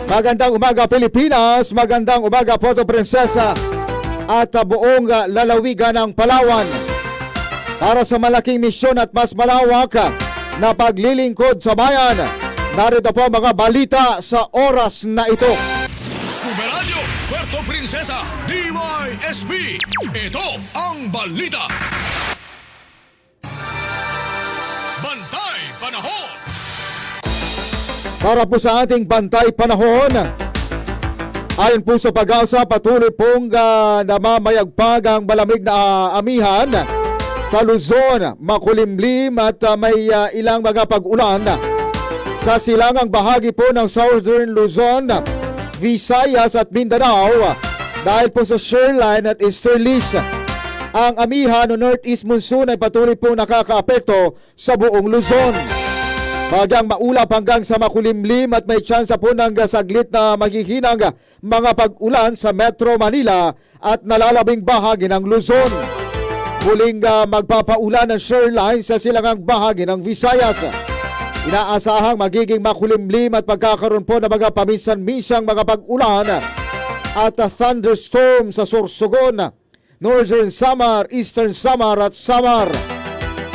Magandang umaga Pilipinas, magandang umaga Puerto Princesa at buong lalawigan ng Palawan. Para sa malaking misyon at mas malawak na paglilingkod sa bayan, narito po mga balita sa oras na ito. Superradyo Puerto Princesa DYSB. Ito ang balita. Bantay Panahon. Para po sa ating bantay panahon, ayon po sa pag-asa, patuloy pong namamayagpag ang malamig na amihan sa Luzon, makulimlim at may ilang mga pag-ulan sa silangang bahagi po ng Southern Luzon, Visayas at Mindanao dahil po sa shoreline at easterlies. Ang amihan o northeast monsoon ay patuloy pong nakakaapekto sa buong Luzon. Bagyang maulap hanggang sa makulimlim at may tsansa po ng saglit na maghihinang mga pag-ulan sa Metro Manila at nalalabing bahagi ng Luzon. Muling magpapaulan ng shoreline sa silangang bahagi ng Visayas. Inaasahang magiging makulimlim at pagkakaroon po ng mga paminsan-minsang mga pag-ulan at thunderstorm sa Sorsogon, Northern Samar, Eastern Samar at Samar.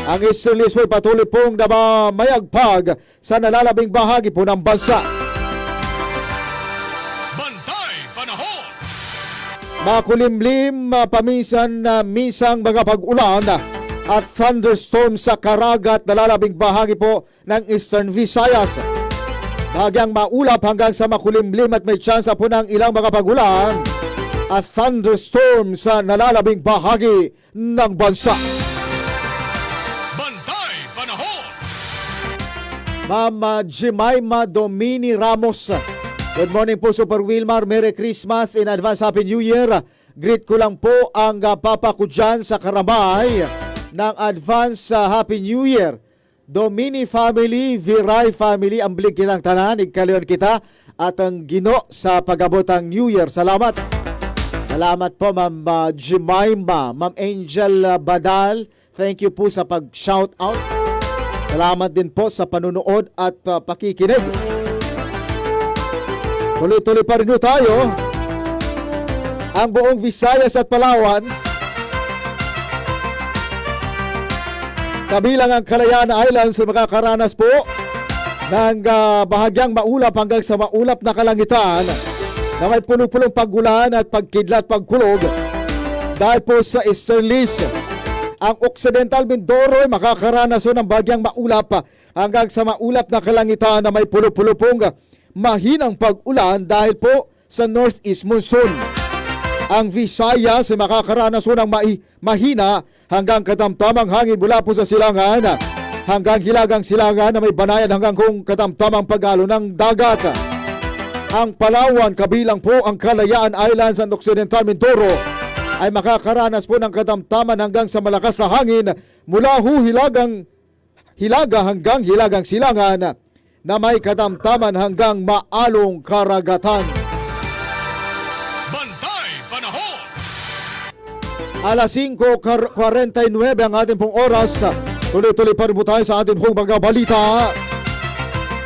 Ang easterlies ay patuloy pong namamayagpag sa nalalabing bahagi po ng bansa. Bantay Panahon. Makulimlim, paminsan-minsang mga pag-ulan at thunderstorm sa Caraga at nalalabing bahagi po ng Eastern Visayas. Bagyang maulap hanggang sa makulimlim at may tsansa po ng ilang mga pag-ulan at thunderstorm sa nalalabing bahagi ng bansa. Bantay Panahon. Ma'am Jemima Domini Ramos. Good morning po Super Wilmar. Merry Christmas in advance. Happy New Year. Greet ko lang po ang papa ko dyan sa Karamay ng advance Happy New Year. Domini family, Viray family, amblig kitang tanan, igkalion kita at ang Gino sa pag-abot ang New Year. Salamat. Salamat po Ma'am Jemima. Ma'am Angel Badal, thank you po sa pag-shout out. Salamat din po sa panunood at pakikinig. Tuloy-tuloy pa rin tayo. Ang buong Visayas at Palawan, kabilang ang Kalayaan Islands, makakaranas po ng bahagyang maulap hanggang sa maulap na kalangitan na may punong-punong pag-ulan at pagkidlat pagkulog dahil po sa easterlies. Ang Occidental Mindoro ay makakaranas ng bagyang maulap hanggang sa maulap na kalangitan na may pulo-pulo pong mahinang pag-ulan dahil po sa northeast monsoon. Ang Visayas ay makakaranas ng mahina hanggang katamtamang hangin mula po sa silangan hanggang hilagang silangan na may banayan hanggang kung katamtamang pag-alo ng dagat. Ang Palawan, kabilang po ang Kalayaan Islands at Occidental Mindoro ay makakaranas po ng katamtaman hanggang sa malakas na hangin mula hilaga hanggang hilagang silangan na may katamtaman hanggang maalong karagatan. Bantay Panahon. Alas 5:49 ang ating pong oras. Tuloy-tuloy pa rin po tayo sa ating pong mga balita.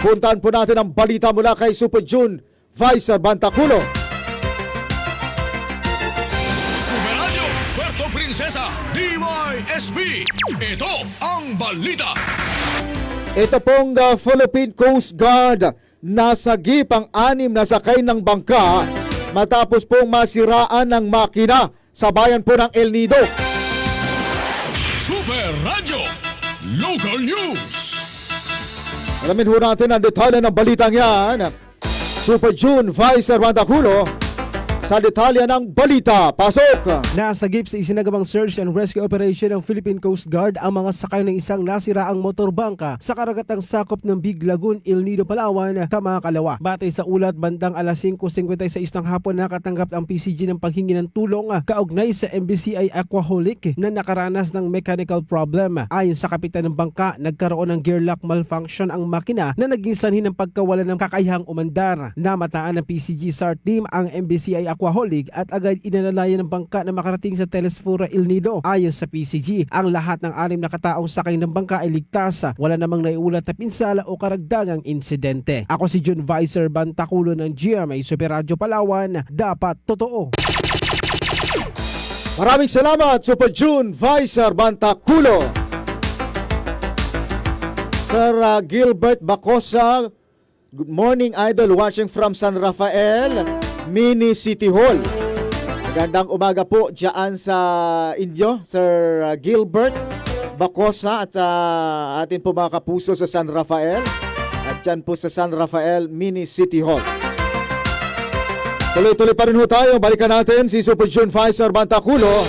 Puntahan po natin ang balita mula kay Super June Vice Bantaculo. Superradyo Puerto Princesa DYSB. Ito ang balita. Ito pong Philippine Coast Guard, nasagip ang 6 na sakay ng bangka matapos pong masiraan ng makina sa bayan po ng El Nido. Superradyo Local News. Alamin ho natin ang detalye ng balitang yan. Super June Vice Bantaculo sa detalye ng balita. Pasok! Nasagip sa isinagawang search and rescue operation ng Philippine Coast Guard ang mga sakay ng isang nasiraang motorbangka sa karagatang sakop ng Big Lagoon, El Nido, Palawan, Kamakalawa. Batay sa ulat, bandang alas 5:56 ng hapon nakatanggap ang PCG ng paghingi ng tulong kaugnay sa MBCI Aquaholic na nakaranas ng mechanical problem. Ayon sa kapitan ng bangka, nagkaroon ng gear lock malfunction ang makina na naging sanhi ng pagkawala ng kakayahang umandar. Namataan ng PCG SAR team ang MBCI Aquaholic at agad inalalayan ng bangka na makarating sa Telesfora El Nido. Ayon sa PCG, ang lahat ng 6 na kataong sakay ng bangka ay ligtas. Wala namang naiulat na pinsala o karagdagang insidente. Ako si John Vicer Bantaculo ng GMA Super Radio Palawan. Dapat totoo. Maraming salamat, Super June Vicer Bantaculo. Sir Gilbert Bacosa, good morning idol, watching from San Rafael, Mini City Hall. Magandang umaga po dyan sa inyo, Sir Gilbert Bacosa at atin po mga kapuso sa San Rafael. At dyan po sa San Rafael Mini City Hall. Tuloy-tuloy pa rin ho tayo. Balikan natin si Super June Vicer Bantaculo.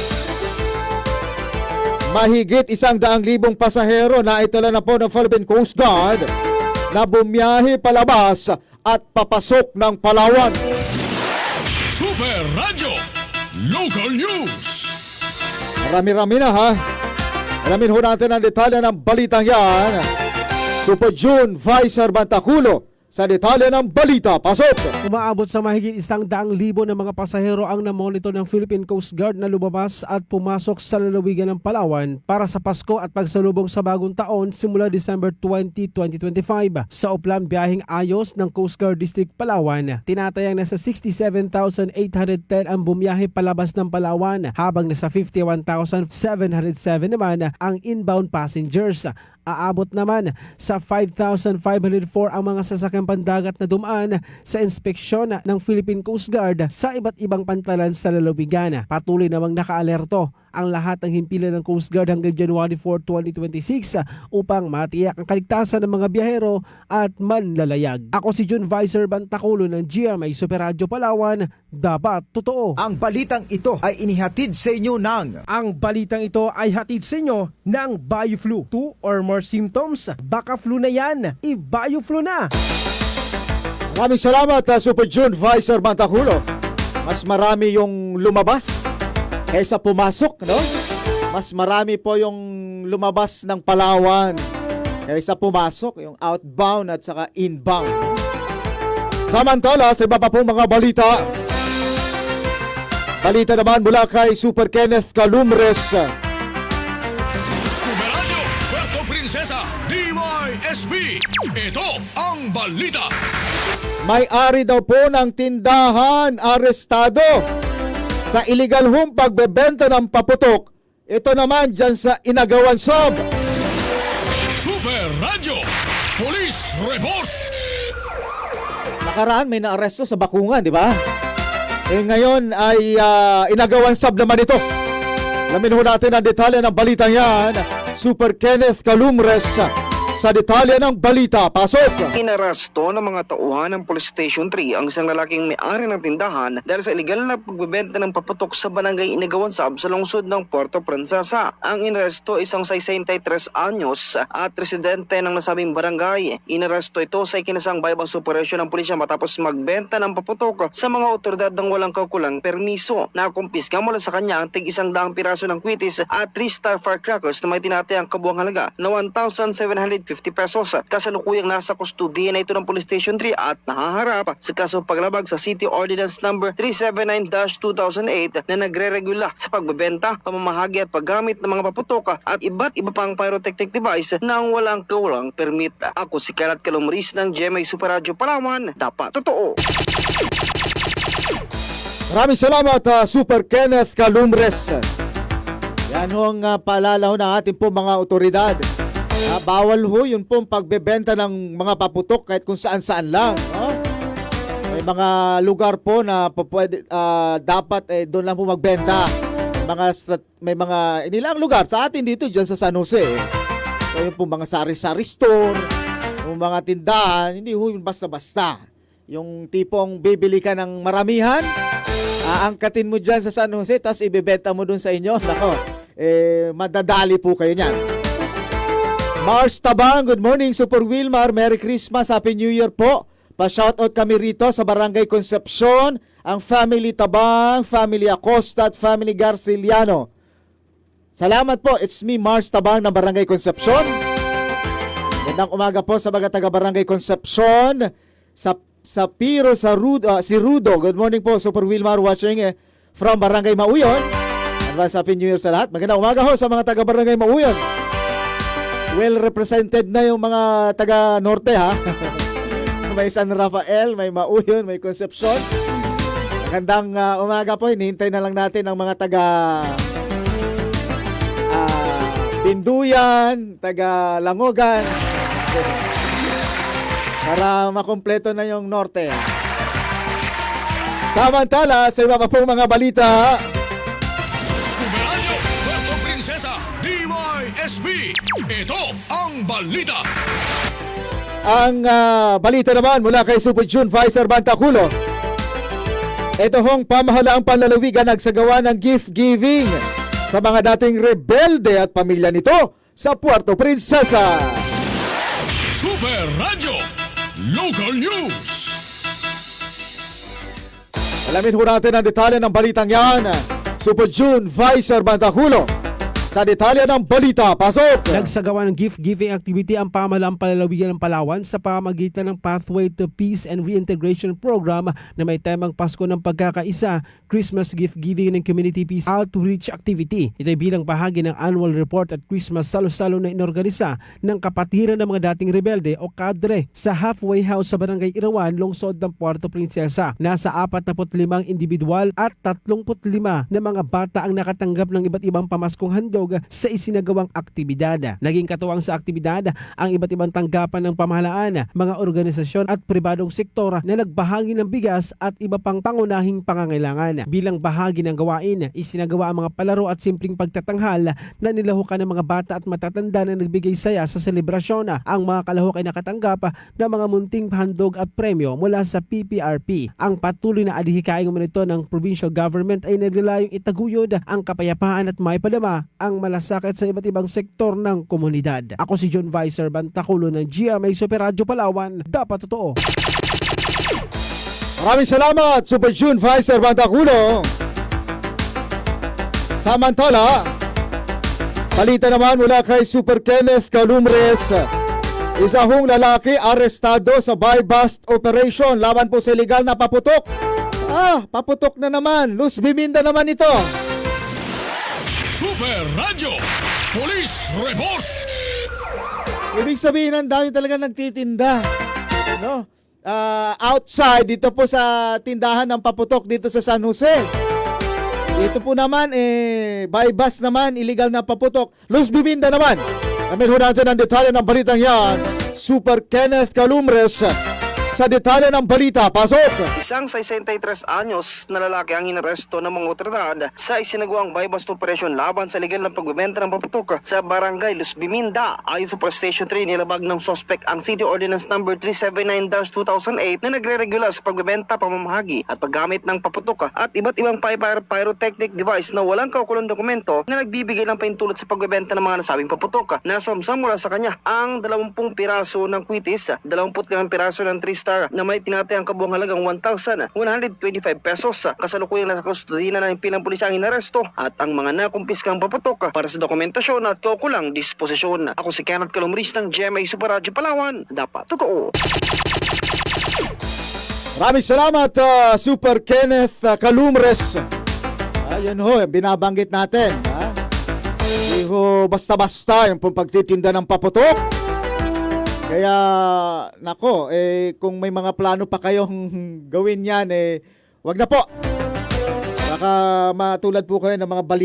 Mahigit 100,000 pasahero na itala na po ng Philippine Coast Guard na bumiyahe palabas at papasok ng Palawan. Super Radio Local News. Marami-rami na ha. Alamin ho natin ang detalye ng balitang yan. Super June Vicer Bantaculo sa detalye ng balita. Pasok! Umaabot sa mahigit 100,000 na mga pasahero ang namonitor ng Philippine Coast Guard na lumabas at pumasok sa lalawigan ng Palawan para sa Pasko at pagsalubong sa bagong taon simula December 20, 2025. Sa uplan biyaheng ayos ng Coast Guard District Palawan, tinatayang nasa 67,810 ang bumiyahe palabas ng Palawan habang nasa 51,707 naman ang inbound passengers. Aabot naman sa 5,504 ang mga sasakyang pandagat na dumaan sa inspeksyon ng Philippine Coast Guard sa iba't ibang pantalan sa lalawigan. Patuloy namang nakaalerto ang lahat ng himpilan ng Coast Guard hanggang January 4, 2026 upang matiyak ang kaligtasan ng mga biyahero at manlalayag. Ako si John Vicer Bantaculo ng GMA Super Radio Palawan. Dapat totoo. Ang balitang ito ay inihatid sa inyo ng Ang balitang ito ay hatid sa inyo ng BioFlu. 2 or more symptoms, baka flu na yan, i-BioFlu na. Maraming salamat, Super June Vicer Bantaculo. Mas marami yung lumabas kaysa pumasok, no? Mas marami po yung lumabas ng Palawan kaysa pumasok, yung outbound at saka inbound. Samantala, sa iba pa pong mga balita. Balita naman mula kay Super Kenneth Calumres. Super Radio Puerto Princesa DYSB. Ito ang balita. May-ari daw po ng tindahan arestado sa illegal home pagbebenta ng paputok. Ito naman dyan sa Inagawan Sub. Super Radio Police Report. Nakaraan may naaresto sa Bakungan, di ba? Ngayon ay Inagawan Sub naman ito. Lamin ho natin ang detalye ng balitang yan. Super Kenneth Calumres sa detalye ng balita. Pasok! Inarasto ng mga tauhan ng Police Station 3 ang isang lalaking may-ari ng tindahan dahil sa iligal na pagbebenta ng paputok sa barangay Inagawan Sub sa lungsod ng Puerto Princesa. Ang inaresto isang 63 anyos at residente ng nasabing barangay. Inaresto ito sa ikinasang bypass operation ng pulisya matapos magbenta ng paputok sa mga otoridad ng walang kaukulang permiso. Nakumpiska mula sa kanya ang tig-100 piraso ng kwitis at 3-star firecrackers na may tinatayang kabuang halaga na 1,750 pesos. Kasalukuyang nasa kustudiya na ito ng Police Station 3 at nahaharap sa kaso paglabag sa City Ordinance Number 379-2008 na nagre-regula sa pagbebenta, pamamahagi at paggamit ng mga paputok at iba't iba pang pyrotechnic device nang walang kaulang permit. Ako si Karat Calumres ng GMA Super Radio Palawan. Dapat totoo. Maraming salamat, Super Kenneth Calumres. Yan ho ang paalala ho ng ating po mga otoridad. Bawal ho yun pong pagbebenta ng mga paputok kahit kung saan-saan lang. No? May mga lugar po na pwede, dapat doon lang po magbenta. May mga inilang lugar sa atin dito dyan sa San Jose. So yung po mga sari-sari store, yung mga tindahan, hindi ho yun basta-basta. Yung tipong bibili ka ng maramihan, aangkatin mo dyan sa San Jose, tapos ibebenta mo dun sa inyo. Nako, madadali po kayo niyan. Mars Tabang, good morning Super Wilmar, Merry Christmas, Happy New Year po. Pa-shoutout kami rito sa Barangay Concepcion, ang Family Tabang, Family Acosta at Family Garciliano. Salamat po, it's me Mars Tabang ng Barangay Concepcion. Magandang umaga po sa mga taga Barangay Concepcion. sa Piro si Rudo. Good morning po, Super Wilmar watching from Barangay Mauyon. Advance Happy New Year sa lahat. Magandang umaga ho sa mga taga Barangay Mauyon. Well represented na yung mga taga Norte ha. May San Rafael, may Mauyon, may Concepcion. Magandang umaga po. Hinihintay na lang natin ang mga taga Pinduyan, taga Langogan. Para makumpleto na yung Norte. Samantala, sa iba pa pong mga balita, Sumeranyo, Puerto Princesa, DYSB. Ito ang balita. ang balita naman mula kay Super June Vicer Bantaculo. Ito hong pamahalaang panlalawigan nagsagawa ng gift giving sa mga dating rebelde at pamilya nito sa Puerto Princesa. Super Radio, Local News. Alamin ho natin ang detalye ng balitang yan. Super June Vicer Bantaculo. Sa detalye ng balita, pasok! Nagsagawa ng gift-giving activity ang pamahalaang palalawigan ng Palawan sa pamamagitan ng Pathway to Peace and Reintegration Program na may temang Pasko ng Pagkakaisa, Christmas Gift-Giving and Community Peace Outreach Activity. Ito ay bilang bahagi ng annual report at Christmas salo-salo na inorganisa ng kapatiran ng mga dating rebelde o kadre sa halfway house sa Barangay Irawan, lungsod ng Puerto Princesa. Nasa 45 individual at 35 na mga bata ang nakatanggap ng iba't ibang pamaskong handog sa isinagawang aktibidad. Naging katuwang sa aktibidad ang iba't ibang tanggapan ng pamahalaan, mga organisasyon at pribadong sektor na nagbahagi ng bigas at iba pang pangunahing pangangailangan. Bilang bahagi ng gawain, isinagawa ang mga palaro at simpleng pagtatanghal na nilahukan ng mga bata at matatanda na nagbigay saya sa selebrasyon. Ang mga kalahok ay nakatanggap ng mga munting handog at premyo mula sa PPRP. Ang patuloy na adhikaing nito ng provincial government ay naglalayong itaguyod ang kapayapaan at maipadama ang malasakit sa iba't ibang sektor ng komunidad. Ako si John Vicer Bantaculo ng GMA Super Radio Palawan. Dapat totoo. Maraming salamat, Super June Vicer Bantaculo. Samantala, balita naman mula kay Super Kenneth Calumres. Isa hong lalaki arestado sa buy-bust operation laban po sa illegal na paputok. Paputok na naman. Luz Biminda naman ito. Super Radio, Police Report. Ibig sabihin, ang dami talaga nagtitinda. No? Outside, dito po sa tindahan ng paputok dito sa San Jose. Dito po naman, buy-bust naman, illegal na paputok. Luz Biminda naman. Amin ho natin ang detalye ng balitang yan. Super Kenneth Calumres sa detalye ng balita. Pasok! Isang 63 anyos na lalaki ang inaresto ng mga otoridad sa isinagawang buy-bust operation laban sa legal na pagbebenta ng paputok sa Barangay Luz Biminda. Ayon sa Police Station 3, nilabag ng suspect ang City Ordinance No. 379-2008 na nagre-regula sa pagbebenta, pamamahagi at paggamit ng paputok at iba't ibang pyrotechnic device na walang kaukulong dokumento na nagbibigay ng paintulot sa pagbebenta ng mga nasabing paputok. Nasamsam mula sa kanya ang 20 piraso ng kwitis, 25 piraso ng 3-star na may tinatayang kabuang halagang 1,125 pesos. Kasalukuyang nasa kustodiya ng pilang pulisya ang inaresto at ang mga nakumpiskang paputok para sa dokumentasyon at kaukulang disposisyon. Ako si Kenneth Calumres ng GMA Super Radio Palawan. Dapat totoo. Maraming salamat, Super Kenneth Calumres. Ayun ho, binabanggit natin. Hindi ho basta-basta yung pagtitinda ng paputok. Kaya, nako, kung may mga plano pa kayong gawin yan, wag na po. Baka matulad po kayo ng mga balita.